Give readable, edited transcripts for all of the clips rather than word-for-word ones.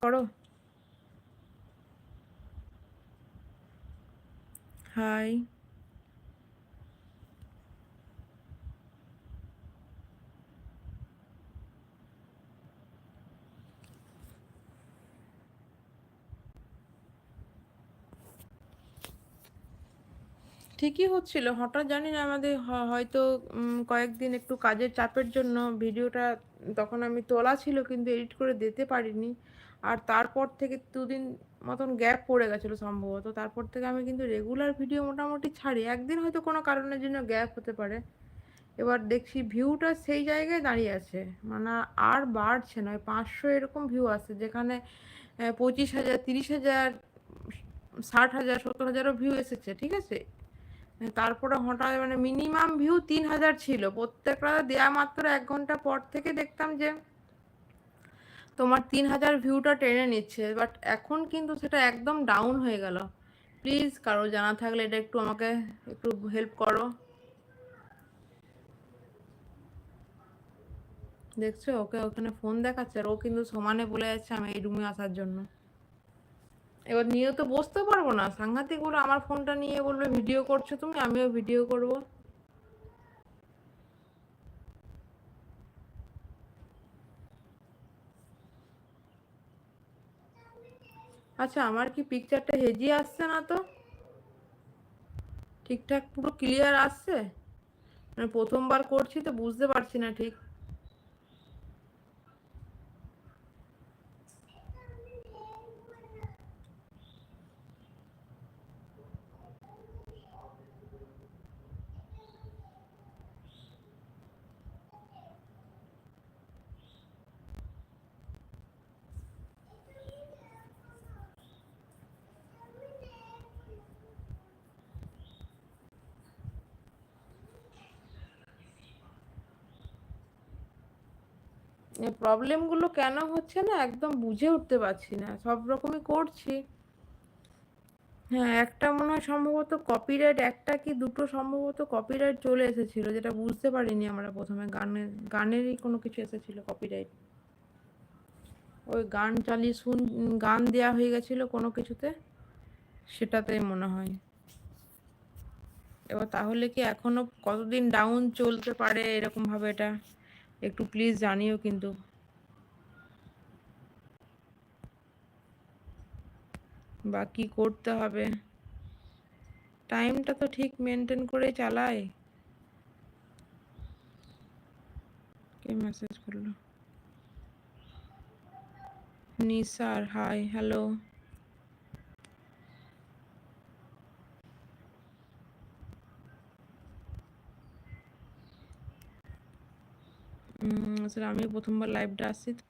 করো। হাই। ঠিকই হচ্ছিল, হঠাৎ জানি না আমাদের হয়তো কয়েকদিন একটু কাজের চাপের জন্য ভিডিওটা তখন আমি তোলা ছিল কিন্তু এডিট করে দিতে পারিনি। আর তারপর থেকে দুদিন মতন গ্যাপ পড়ে গেছিলো সম্ভবত। তারপর থেকে আমি কিন্তু রেগুলার ভিডিও মোটামুটি ছাড়ি, একদিন হয়তো কোনো কারণের জন্য গ্যাপ হতে পারে। এবার দেখছি ভিউটা সেই জায়গায় দাঁড়িয়ে আছে, মানে আর বাড়ছে না। 500 এরকম ভিউ আছে, যেখানে 25,000, 30,000, 60,000, 70,000ও ভিউ এসেছে, ঠিক আছে। তারপরে হঠাৎ মানে মিনিমাম ভিউ 3,000 ছিল, প্রত্যেকটা দেয়া মাত্র 1 ঘন্টা পর থেকে দেখতাম যে তোমার 3,000 ভিউটা টেনে নিচ্ছে। বাট এখন কিন্তু সেটা একদম ডাউন হয়ে গেল। প্লিজ কারো জানা থাকলে এটা একটু আমাকে একটু হেল্প করো। দেখছো, ওকে ওখানে ফোন দেখাচ্ছে আর ও কিন্তু সমানে বলে যাচ্ছে আমি এই রুমে আসার জন্য। এবার নিয়ে তো বসতে পারবো না, সাংঘাতিক বলে আমার ফোনটা নিয়ে বলবে ভিডিও করছো তুমি, আমিও ভিডিও করব। আচ্ছা, আমার কি পিকচারটা হেজিয়ে আসছে না তো? ঠিকঠাক পুরো ক্লিয়ার আসছে? মানে প্রথমবার করছি তো বুঝতে পারছি না ঠিক। এই প্রবলেমগুলো কেন হচ্ছে না একদম বুঝে উঠতে পারছি না, সব রকমই করছি। হ্যাঁ, একটা মনে হয় সম্ভবত কপিরাইট, একটা কি দুটো সম্ভবত কপিরাইট চলে এসেছিল, যেটা বুঝতে পারিনি আমরা প্রথমে। গানেরই কোনো কিছু এসেছিল কপিরাইট। ওই গান চালিয়ে গান দেয়া হয়ে গেছিল কোনো কিছুতে, সেটাতে মনে হয়। এবার তাহলে কি এখনো কতদিন ডাউন চলতে পারে এরকম ভাবে, এটা একটু প্লিজ জানিও কিন্তু। বা কি করতে হবে। টাইমটা তো ঠিক মেনটেন করে চালাই। কে মেসেজ করলো? Nisar, hi, hello. আসলে আমি প্রথমবার লাইভটা আসছি তো।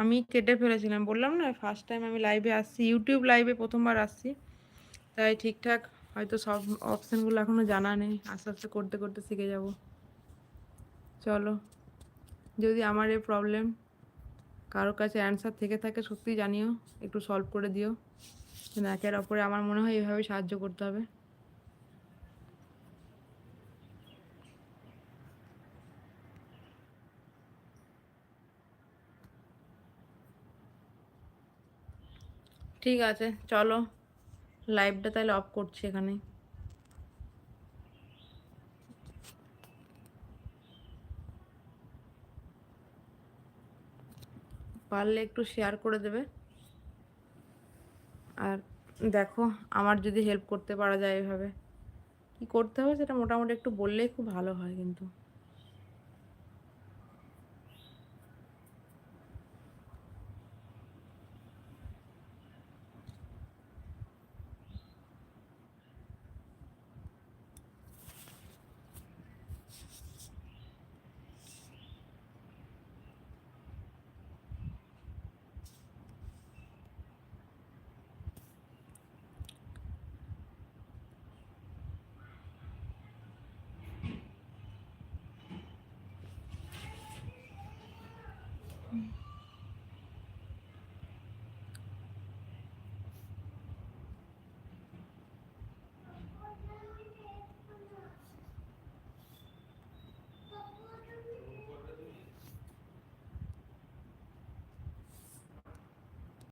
আমি কেটে ফেলেছিলাম, বললাম না ফার্স্ট টাইম আমি লাইভে আসছি, ইউটিউব লাইভে প্রথমবার আসছি। তাই ঠিকঠাক হয়তো সব অপশানগুলো এখনো জানা নেই, আস্তে আস্তে করতে করতে শিখে যাব। চলো, যদি আমার এই প্রবলেম কারোর কাছে অ্যান্সার থেকে থাকে সত্যি জানিও, একটু সলভ করে দিও। একের অপরে আমার মনে হয় এভাবে সাহায্য করতে হবে। ঠিক আছে, চলো লাইভটা তাহলে অফ করছি এখানে। পারলে একটু শেয়ার করে দেবে। আর দেখো, আমার যদি হেল্প করতে পারা যায় এভাবে, কি করতে হবে সেটা মোটামুটি একটু বললেই খুব ভালো হয় কিন্তু।